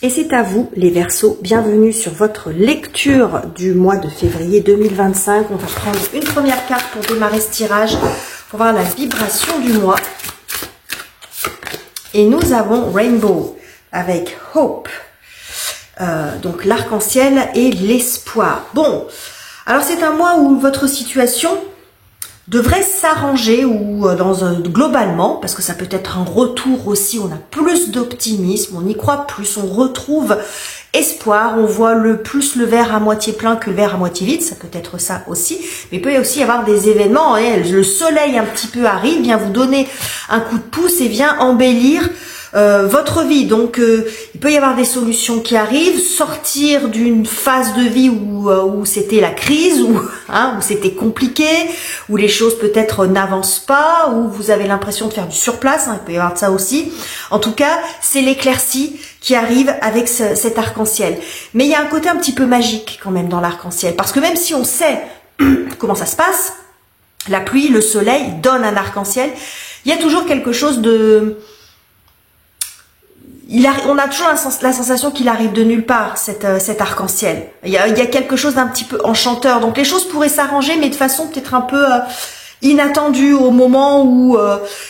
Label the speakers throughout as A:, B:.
A: Et c'est à vous les Verseaux, bienvenue sur votre lecture du mois de février 2025. On va prendre une première carte pour démarrer ce tirage, pour voir la vibration du mois. Et nous avons Rainbow avec Hope, donc l'arc-en-ciel et l'espoir. Bon, alors c'est un mois où votre situation devrait s'arranger ou globalement, parce que ça peut être un retour aussi, on a plus d'optimisme, on y croit plus, on retrouve espoir, on voit plus le verre à moitié plein que le verre à moitié vide, ça peut être ça aussi, mais il peut aussi y avoir des événements, et le soleil un petit peu arrive, vient vous donner un coup de pouce et vient embellir votre vie. Donc il peut y avoir des solutions qui arrivent, sortir d'une phase de vie où c'était la crise, où c'était compliqué, où les choses peut-être n'avancent pas, où vous avez l'impression de faire du surplace, il peut y avoir de ça aussi. En tout cas, c'est l'éclaircie qui arrive avec cet arc-en-ciel. Mais il y a un côté un petit peu magique quand même dans l'arc-en-ciel, parce que même si on sait comment ça se passe, la pluie, le soleil donne un arc-en-ciel, il y a toujours quelque chose de... on a toujours la sensation qu'il arrive de nulle part, cet arc-en-ciel. Il y a quelque chose d'un petit peu enchanteur. Donc les choses pourraient s'arranger, mais de façon peut-être un peu inattendue au moment où,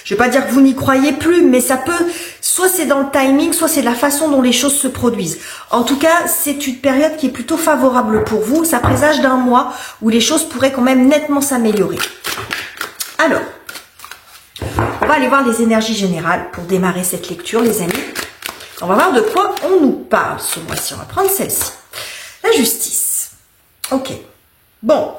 A: je vais pas dire que vous n'y croyez plus, mais ça peut, soit c'est dans le timing, soit c'est la façon dont les choses se produisent. En tout cas, c'est une période qui est plutôt favorable pour vous. Ça présage d'un mois où les choses pourraient quand même nettement s'améliorer. Alors, on va aller voir les énergies générales pour démarrer cette lecture, les amis. On va voir de quoi on nous parle ce mois-ci. On va prendre celle-ci. La justice. Ok. Bon.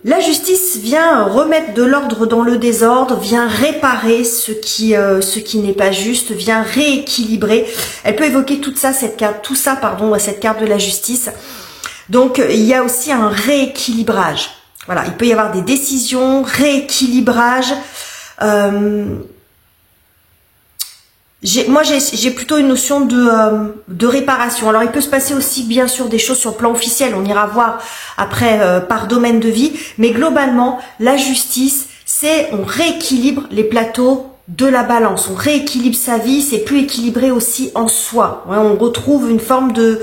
A: La justice vient remettre de l'ordre dans le désordre, vient réparer ce qui n'est pas juste, vient rééquilibrer. Elle peut évoquer tout ça, cette carte de la justice. Donc, il y a aussi un rééquilibrage. Voilà. Il peut y avoir des décisions, rééquilibrage. Moi, j'ai plutôt une notion de réparation. Alors, il peut se passer aussi, bien sûr, des choses sur le plan officiel. On ira voir après par domaine de vie. Mais globalement, la justice, c'est on rééquilibre les plateaux de la balance. On rééquilibre sa vie. C'est plus équilibré aussi en soi. Ouais, on retrouve une forme de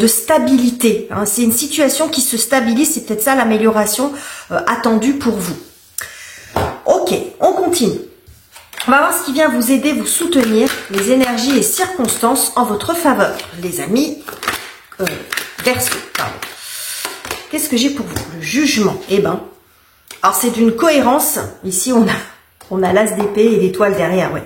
A: stabilité. Hein. C'est une situation qui se stabilise. C'est peut-être ça l'amélioration attendue pour vous. Ok, on continue. On va voir ce qui vient vous aider, vous soutenir, les énergies et circonstances en votre faveur, les amis Verseaux. Qu'est-ce que j'ai pour vous? Le jugement. Eh ben, alors c'est d'une cohérence. Ici, on a l'as d'épée et l'étoile derrière, ouais.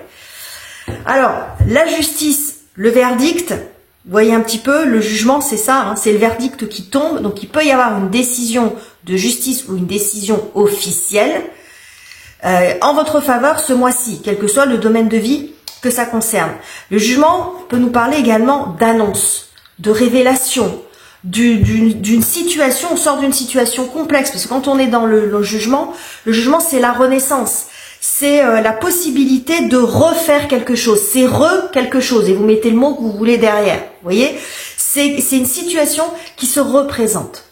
A: Alors, la justice, le verdict, vous voyez un petit peu, le jugement, c'est ça, hein, c'est le verdict qui tombe. Donc, il peut y avoir une décision de justice ou une décision officielle en votre faveur ce mois-ci, quel que soit le domaine de vie que ça concerne. Le jugement peut nous parler également d'annonce, de révélation, d'une situation, on sort d'une situation complexe, parce que quand on est dans le jugement c'est la renaissance, c'est la possibilité de refaire quelque chose, c'est quelque chose, et vous mettez le mot que vous voulez derrière, vous voyez, c'est une situation qui se représente.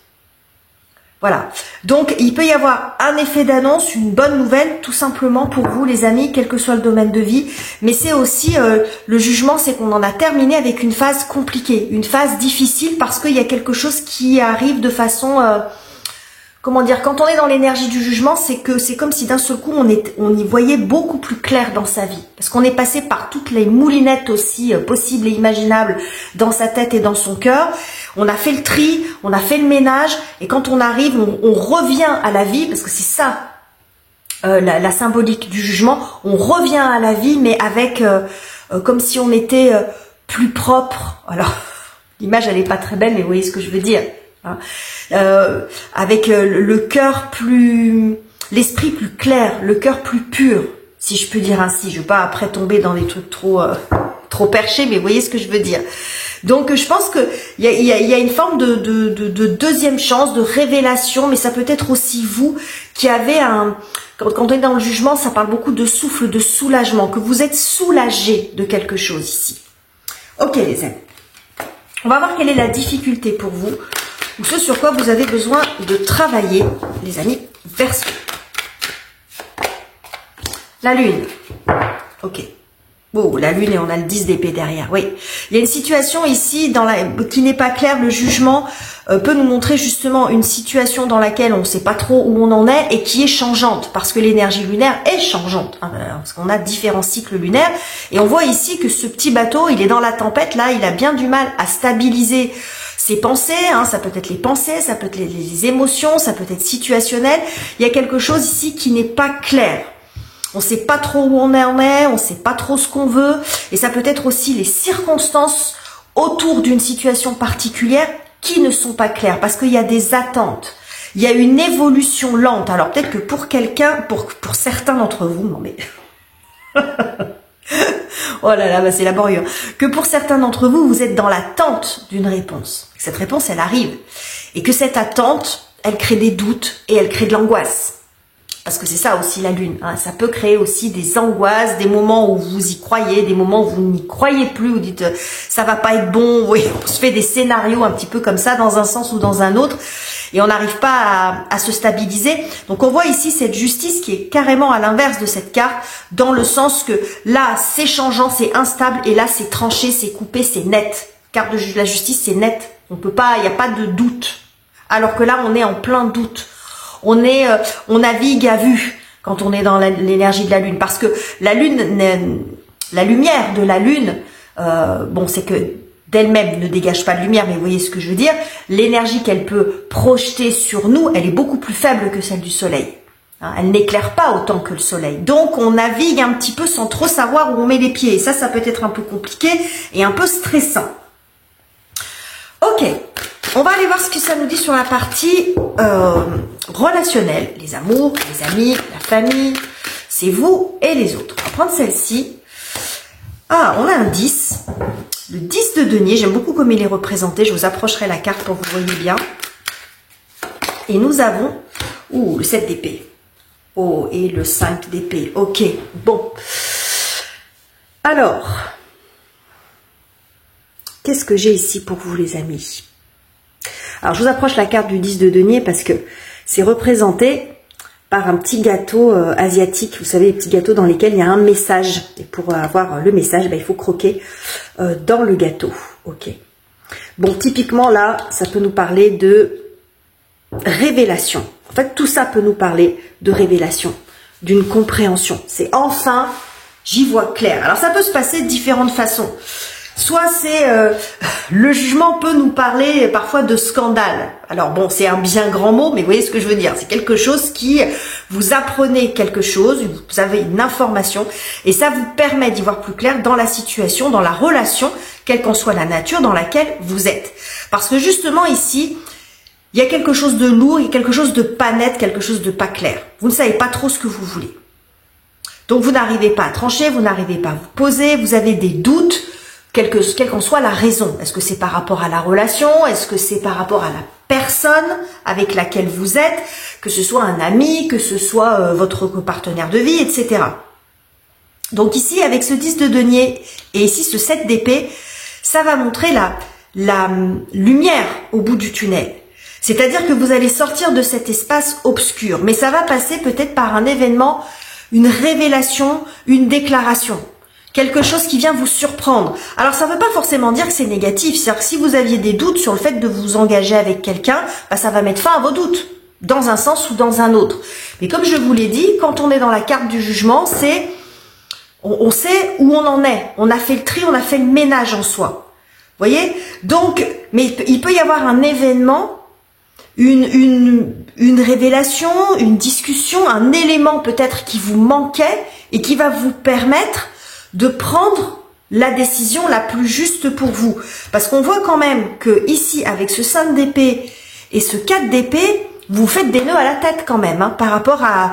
A: Voilà, donc il peut y avoir un effet d'annonce, une bonne nouvelle, tout simplement pour vous les amis, quel que soit le domaine de vie. Mais c'est aussi, le jugement, c'est qu'on en a terminé avec une phase compliquée, une phase difficile, parce qu'il y a quelque chose qui arrive de façon... comment dire, quand on est dans l'énergie du jugement, c'est comme si d'un seul coup, on y voyait beaucoup plus clair dans sa vie. Parce qu'on est passé par toutes les moulinettes aussi possibles et imaginables dans sa tête et dans son cœur. On a fait le tri, on a fait le ménage, et quand on arrive, on revient à la vie, parce que c'est ça la symbolique du jugement, on revient à la vie, mais avec comme si on était plus propre. Alors, l'image elle est pas très belle, mais vous voyez ce que je veux dire. Hein, avec le cœur plus, l'esprit plus clair, le cœur plus pur, si je peux dire ainsi. Je veux pas après tomber dans des trucs trop perchés, mais vous voyez ce que je veux dire. Donc je pense que il y a une forme de deuxième chance, de révélation, mais ça peut être aussi vous qui avez quand on est dans le jugement, ça parle beaucoup de souffle, de soulagement, que vous êtes soulagé de quelque chose ici. Ok les amis, on va voir quelle est la difficulté pour vous, ou ce sur quoi vous avez besoin de travailler, les amis Verseaux. La lune. Ok. Oh, la lune et on a le 10 d'épée derrière, oui. Il y a une situation ici qui n'est pas claire. Le jugement peut nous montrer justement une situation dans laquelle on ne sait pas trop où on en est et qui est changeante, parce que l'énergie lunaire est changeante, hein, parce qu'on a différents cycles lunaires. Et on voit ici que ce petit bateau, il est dans la tempête, là, il a bien du mal à stabiliser ses pensées, hein, ça peut être les pensées, ça peut être les émotions, ça peut être situationnel. Il y a quelque chose ici qui n'est pas clair. On ne sait pas trop où on en est, on ne sait pas trop ce qu'on veut. Et ça peut être aussi les circonstances autour d'une situation particulière qui ne sont pas claires. Parce qu'il y a des attentes. Il y a une évolution lente. Alors peut-être que pour quelqu'un, pour certains d'entre vous, non mais... oh là là, bah c'est laborieux. Que pour certains d'entre vous, vous êtes dans l'attente d'une réponse. Cette réponse, elle arrive. Et que cette attente, elle crée des doutes et elle crée de l'angoisse. Parce que c'est ça aussi la lune, hein. Ça peut créer aussi des angoisses, des moments où vous y croyez, des moments où vous n'y croyez plus, vous dites ça va pas être bon, oui, on se fait des scénarios un petit peu comme ça, dans un sens ou dans un autre, et on n'arrive pas à se stabiliser. Donc on voit ici cette justice qui est carrément à l'inverse de cette carte, dans le sens que là c'est changeant, c'est instable, et là c'est tranché, c'est coupé, c'est net. Carte de la justice, c'est net, on peut pas, il n'y a pas de doute. Alors que là on est en plein doute. On navigue à vue quand on est dans l'énergie de la lune, parce que la lune, la lumière de la lune, bon, c'est que d'elle-même ne dégage pas de lumière, mais vous voyez ce que je veux dire. L'énergie qu'elle peut projeter sur nous, elle est beaucoup plus faible que celle du soleil. Hein, elle n'éclaire pas autant que le soleil. Donc on navigue un petit peu sans trop savoir où on met les pieds. Et ça peut être un peu compliqué et un peu stressant. Ok. On va aller voir ce que ça nous dit sur la partie relationnelle. Les amours, les amis, la famille, c'est vous et les autres. On va prendre celle-ci. Ah, on a un 10. Le 10 de denier, j'aime beaucoup comme il est représenté. Je vous approcherai la carte pour que vous voyez bien. Et nous avons le 7 d'épée. Oh, et le 5 d'épée. Ok, bon. Alors, qu'est-ce que j'ai ici pour vous les amis ? Alors, je vous approche la carte du 10 de denier parce que c'est représenté par un petit gâteau asiatique. Vous savez, les petits gâteaux dans lesquels il y a un message. Et pour avoir le message, il faut croquer dans le gâteau. Ok. Bon, typiquement, là, ça peut nous parler de révélation. En fait, tout ça peut nous parler de révélation, d'une compréhension. C'est enfin, j'y vois clair. Alors, ça peut se passer de différentes façons. Soit c'est le jugement peut nous parler parfois de scandale. Alors bon, c'est un bien grand mot, mais vous voyez ce que je veux dire. C'est quelque chose qui vous apprenez quelque chose, vous avez une information et ça vous permet d'y voir plus clair dans la situation, dans la relation, quelle qu'en soit la nature dans laquelle vous êtes. Parce que justement ici, il y a quelque chose de lourd, il y a quelque chose de pas net, quelque chose de pas clair. Vous ne savez pas trop ce que vous voulez. Donc vous n'arrivez pas à trancher, vous n'arrivez pas à vous poser, vous avez des doutes. Quelle qu'en soit la raison. Est-ce que c'est par rapport à la relation? Est-ce que c'est par rapport à la personne avec laquelle vous êtes? Que ce soit un ami, que ce soit votre partenaire de vie, etc. Donc ici, avec ce 10 de denier et ici ce 7 d'épée, ça va montrer la lumière au bout du tunnel. C'est-à-dire que vous allez sortir de cet espace obscur. Mais ça va passer peut-être par un événement, une révélation, une déclaration. Quelque chose qui vient vous surprendre. Alors, ça ne veut pas forcément dire que c'est négatif. C'est-à-dire que si vous aviez des doutes sur le fait de vous engager avec quelqu'un, bah, ça va mettre fin à vos doutes, dans un sens ou dans un autre. Mais comme je vous l'ai dit, quand on est dans la carte du jugement, c'est on sait où on en est. On a fait le tri, on a fait le ménage en soi. Vous voyez? Donc, mais il peut y avoir un événement, une révélation, une discussion, un élément peut-être qui vous manquait et qui va vous permettre de prendre la décision la plus juste pour vous. Parce qu'on voit quand même que ici, avec ce 5 d'épée et ce 4 d'épée, vous faites des nœuds à la tête quand même, hein, par rapport à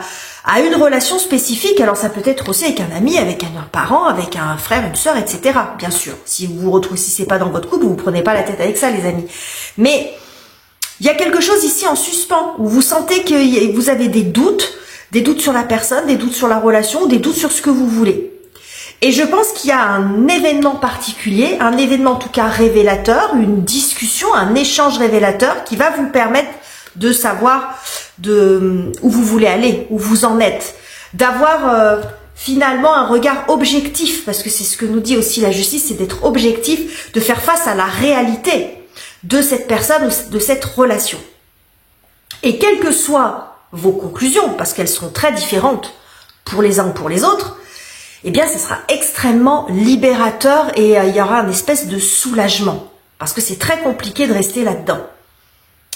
A: une relation spécifique. Alors ça peut être aussi avec un ami, avec un parent, avec un frère, une sœur, etc. Bien sûr, si vous vous retrouvez, si c'est pas dans votre couple, vous prenez pas la tête avec ça, les amis. Mais il y a quelque chose ici en suspens, où vous sentez que vous avez des doutes sur la personne, des doutes sur la relation, des doutes sur ce que vous voulez. Et je pense qu'il y a un événement particulier, un événement en tout cas révélateur, une discussion, un échange révélateur qui va vous permettre de savoir où vous voulez aller, où vous en êtes, d'avoir finalement un regard objectif, parce que c'est ce que nous dit aussi la justice, c'est d'être objectif, de faire face à la réalité de cette personne ou de cette relation. Et quelles que soient vos conclusions, parce qu'elles seront très différentes pour les uns ou pour les autres, eh bien ce sera extrêmement libérateur et il y aura une espèce de soulagement. Parce que c'est très compliqué de rester là-dedans.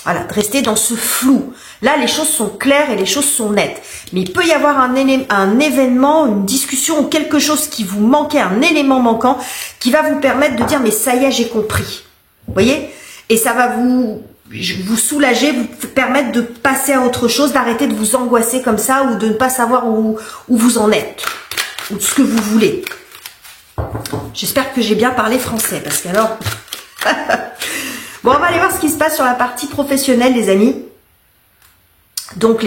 A: Voilà, de rester dans ce flou. Là, les choses sont claires et les choses sont nettes. Mais il peut y avoir un événement, une discussion ou quelque chose qui vous manquait, un élément manquant, qui va vous permettre de dire « mais ça y est, j'ai compris ». Vous voyez? Et ça va vous soulager, vous permettre de passer à autre chose, d'arrêter de vous angoisser comme ça ou de ne pas savoir où vous en êtes ou ce que vous voulez. J'espère que j'ai bien parlé français parce qu'alors... Bon, on va aller voir ce qui se passe sur la partie professionnelle, les amis. Donc,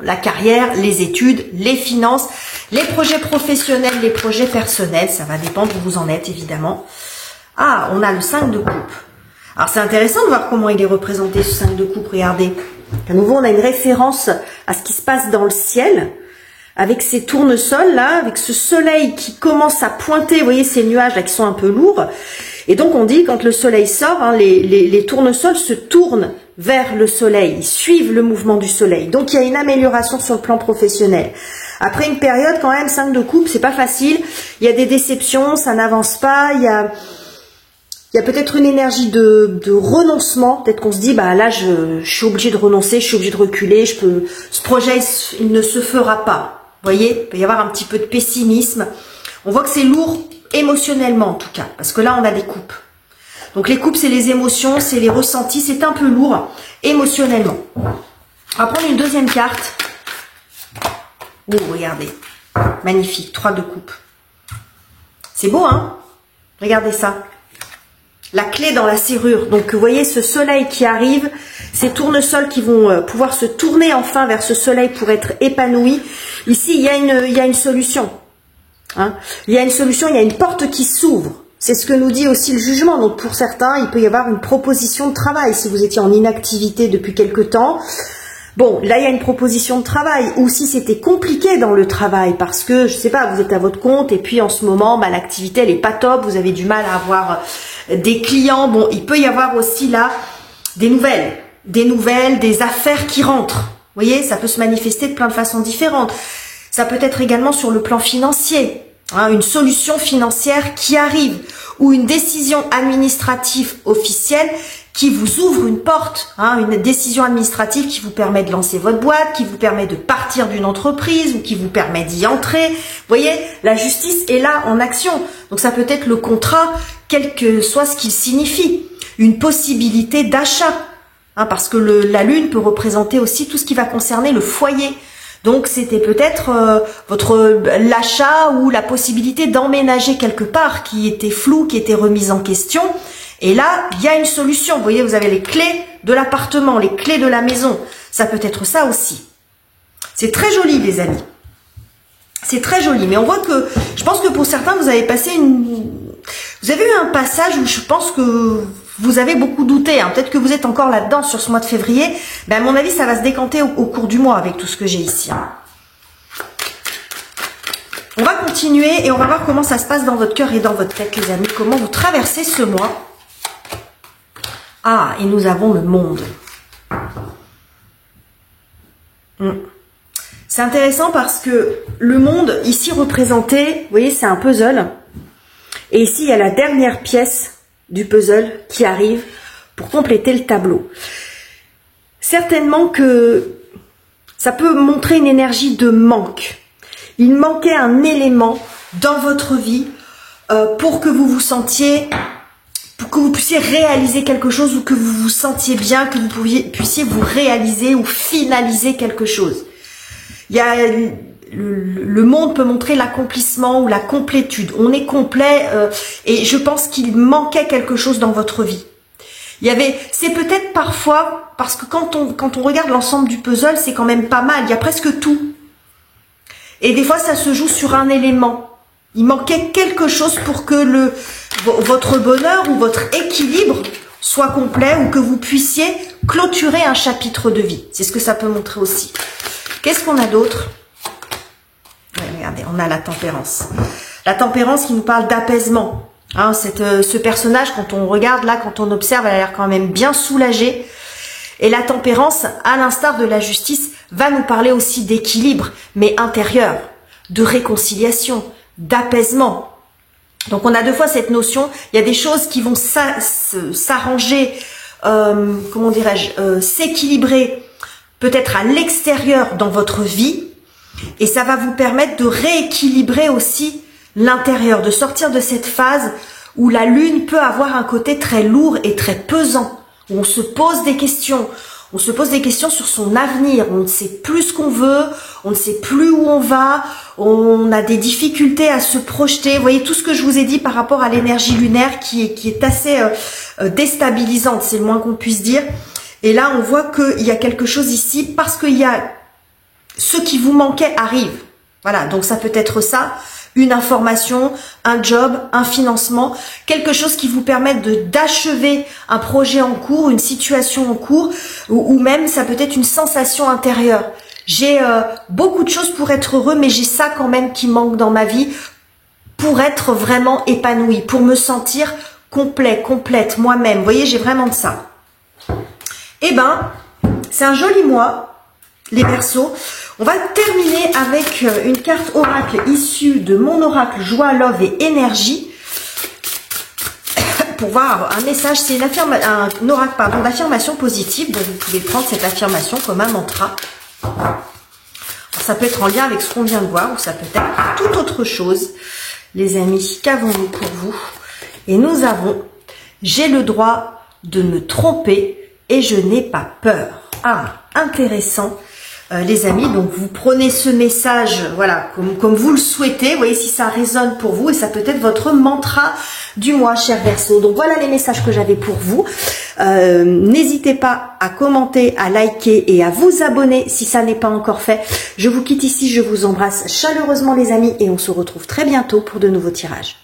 A: la carrière, les études, les finances, les projets professionnels, les projets personnels. Ça va dépendre où vous en êtes, évidemment. Ah, on a le 5 de coupe. Alors, c'est intéressant de voir comment il est représenté, ce 5 de coupe. Regardez. À nouveau, on a une référence à ce qui se passe dans le ciel. Avec ces tournesols là, avec ce soleil qui commence à pointer, vous voyez ces nuages là qui sont un peu lourds. Et donc on dit quand le soleil sort, hein, les tournesols se tournent vers le soleil, ils suivent le mouvement du soleil. Donc il y a une amélioration sur le plan professionnel. Après une période quand même, 5 de coupe, c'est pas facile. Il y a des déceptions, ça n'avance pas, il y a peut-être une énergie de renoncement. Peut-être qu'on se dit, bah là je suis obligé de renoncer, je suis obligé de reculer, ce projet il ne se fera pas. Vous voyez, il peut y avoir un petit peu de pessimisme. On voit que c'est lourd émotionnellement en tout cas, parce que là on a des coupes. Donc les coupes c'est les émotions, c'est les ressentis, c'est un peu lourd émotionnellement. On va prendre une deuxième carte. Oh, regardez, magnifique, 3 de coupe. C'est beau, hein? Regardez ça. La clé dans la serrure. Donc vous voyez ce soleil qui arrive, ces tournesols qui vont pouvoir se tourner enfin vers ce soleil pour être épanouis. Ici il y a une solution. Hein, il y a une solution, il y a une porte qui s'ouvre. C'est ce que nous dit aussi le jugement. Donc pour certains, il peut y avoir une proposition de travail. Si vous étiez en inactivité depuis quelque temps, bon, là il y a une proposition de travail. Ou si c'était compliqué dans le travail, parce que, je sais pas, vous êtes à votre compte et puis en ce moment, bah, l'activité elle est pas top, vous avez du mal à avoir des clients. Bon, il peut y avoir aussi là des nouvelles, des affaires qui rentrent. Vous voyez, ça peut se manifester de plein de façons différentes. Ça peut être également sur le plan financier, hein, une solution financière qui arrive ou une décision administrative officielle qui vous ouvre une porte, hein, une décision administrative qui vous permet de lancer votre boîte, qui vous permet de partir d'une entreprise ou qui vous permet d'y entrer. Vous voyez, la justice est là en action. Donc ça peut être le contrat, quel que soit ce qu'il signifie, une possibilité d'achat, hein, parce que la lune peut représenter aussi tout ce qui va concerner le foyer. Donc c'était peut-être l'achat ou la possibilité d'emménager quelque part qui était floue, qui était remise en question. Et là, il y a une solution. Vous voyez, vous avez les clés de l'appartement, les clés de la maison. Ça peut être ça aussi. C'est très joli, les amis. C'est très joli. Mais on voit que, je pense que pour certains, vous avez passé vous avez eu un passage où je pense que vous avez beaucoup douté, hein. Peut-être que vous êtes encore là-dedans sur ce mois de février. Ben, à mon avis, ça va se décanter au cours du mois avec tout ce que j'ai ici. Hein. On va continuer et on va voir comment ça se passe dans votre cœur et dans votre tête, les amis. Comment vous traversez ce mois. Ah, et nous avons le monde. C'est intéressant parce que le monde, ici représenté, vous voyez, c'est un puzzle. Et ici, il y a la dernière pièce du puzzle qui arrive pour compléter le tableau. Certainement que ça peut montrer une énergie de manque. Il manquait un élément dans votre vie pour que vous vous sentiez, pour que vous puissiez réaliser quelque chose ou que vous vous sentiez bien, que vous puissiez vous réaliser ou finaliser quelque chose. Il y a... Le monde peut montrer l'accomplissement ou la complétude. On est complet et je pense qu'il manquait quelque chose dans votre vie. C'est peut-être parfois, parce que quand on regarde l'ensemble du puzzle, c'est quand même pas mal. Il y a presque tout. Et des fois, ça se joue sur un élément. Il manquait quelque chose pour que votre bonheur ou votre équilibre soit complet ou que vous puissiez clôturer un chapitre de vie. C'est ce que ça peut montrer aussi. Qu'est-ce qu'on a d'autre ? Ouais, regardez, on a la tempérance. La tempérance qui nous parle d'apaisement. Hein, ce personnage, quand on regarde là, quand on observe, elle a l'air quand même bien soulagée. Et la tempérance, à l'instar de la justice, va nous parler aussi d'équilibre, mais intérieur, de réconciliation, d'apaisement. Donc on a deux fois cette notion, il y a des choses qui vont s'arranger, comment dirais-je, s'équilibrer peut-être à l'extérieur dans votre vie, et ça va vous permettre de rééquilibrer aussi l'intérieur, de sortir de cette phase où la lune peut avoir un côté très lourd et très pesant, où on se pose des questions. On se pose des questions sur son avenir, on ne sait plus ce qu'on veut, on ne sait plus où on va, on a des difficultés à se projeter. Vous voyez tout ce que je vous ai dit par rapport à l'énergie lunaire qui est assez déstabilisante, c'est le moins qu'on puisse dire. Et là, on voit qu'il y a quelque chose ici, parce qu'il y a ce qui vous manquait arrive. Voilà, donc ça peut être ça, une information, un job, un financement, quelque chose qui vous permette d'achever un projet en cours, une situation en cours, ou même ça peut être une sensation intérieure. J'ai beaucoup de choses pour être heureux, mais j'ai ça quand même qui manque dans ma vie pour être vraiment épanoui, pour me sentir complet, complète, moi-même. Vous voyez, j'ai vraiment de ça. Eh ben, c'est un joli mois. Les Verseaux, on va terminer avec une carte oracle issue de mon oracle Joie, Love et Énergie pour voir un message. C'est un oracle d'affirmation positive, donc vous pouvez prendre cette affirmation comme un mantra. Alors, ça peut être en lien avec ce qu'on vient de voir ou ça peut être toute autre chose. Les amis, qu'avons-nous pour vous? Et nous avons « J'ai le droit de me tromper et je n'ai pas peur ». Ah, intéressant. Les amis, donc vous prenez ce message, voilà, comme vous le souhaitez, vous voyez si ça résonne pour vous, et ça peut être votre mantra du mois, cher Verseau. Donc voilà les messages que j'avais pour vous. N'hésitez pas à commenter, à liker et à vous abonner si ça n'est pas encore fait. Je vous quitte ici, je vous embrasse chaleureusement les amis, et on se retrouve très bientôt pour de nouveaux tirages.